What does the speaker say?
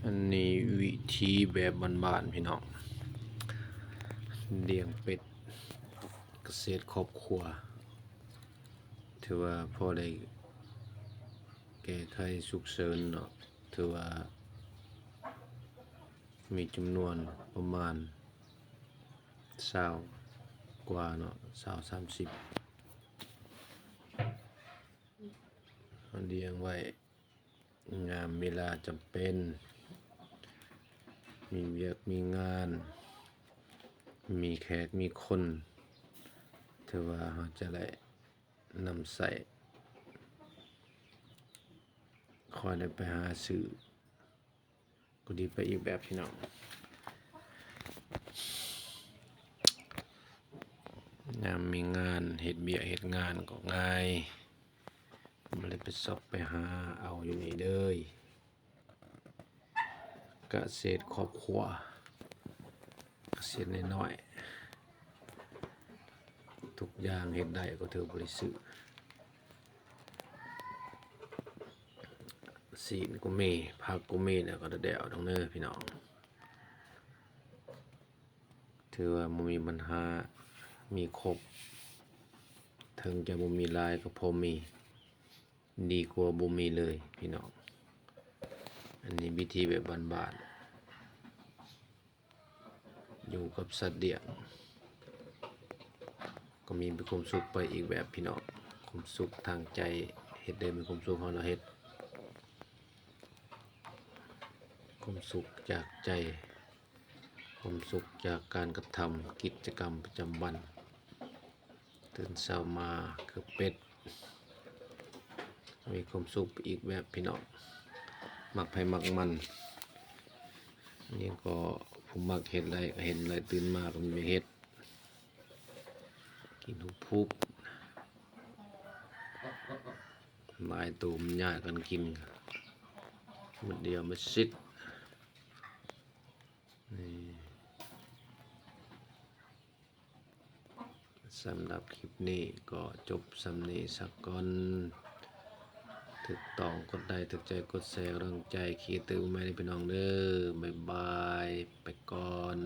อันนี้วิธีแบบบ้านๆพี่น้องเลี้ยงเป็ดเกษตรครอบครัวถือว่าพอได้แก้ไขฉุกเฉินเนาะถือว่ามีจำนวนประมาณ20กว่าเนาะ20-30เลี้ยงไว้งามเวลาจำเป็นมีเวียกมีงานมีแขกมีคนถือว่าเราจะได้นำใส่คอยได้ไปหาซื้อก็ดีไปอีกแบบพี่น้องยามมีงานเฮ็ดเบียกเฮ็ดงานก็ง่ายบ่ได้ไปซอกไปหาเอาอยู่นี่เด้อเกษตรครอบครัวเกษตรน้อยๆทุกอย่างเฮ็ดได้ก็ถือบ่ได้ซื้อศีลก็มีผักก็มีแล้วก็แดวๆทั้งเด้อพี่น้องถือว่าบ่มีปัญหามีครบถึงจะบ่มีหลายก็พอมีดีกว่าบ่มีเลยพี่น้องอันนี้วิธีแบบบ้านๆอยู่กับสัตว์เลี้ยงก็มีความสุขไปอีกแบบพี่น้องความสุขทางใจเฮ็ดได้มีความสุขเฮาเนาะเฮ็ดความสุขจากใจความสุขจากการกระทำกิจกรรมประจำวันตื่นเช้ามาคือเป็ดมีความสุขอีกแบบพี่น้องมักไผมักมันนี่ก็ผมมักเฮ็ดอะไรเห็นอะไรตื่นมาก็มีเฮ็ดกินทุกพุกหลายตัวมันยากกันกินมันเดียวมันซิดนี่สำหรับคลิปนี้ก็จบสำนี้สักก่อนถูกต้องกดไลค์ถูกใจกดแชร์กำลังใจขี้ตื่นมาให้พี่น้องเด้อบ๊ายบายไปก่อน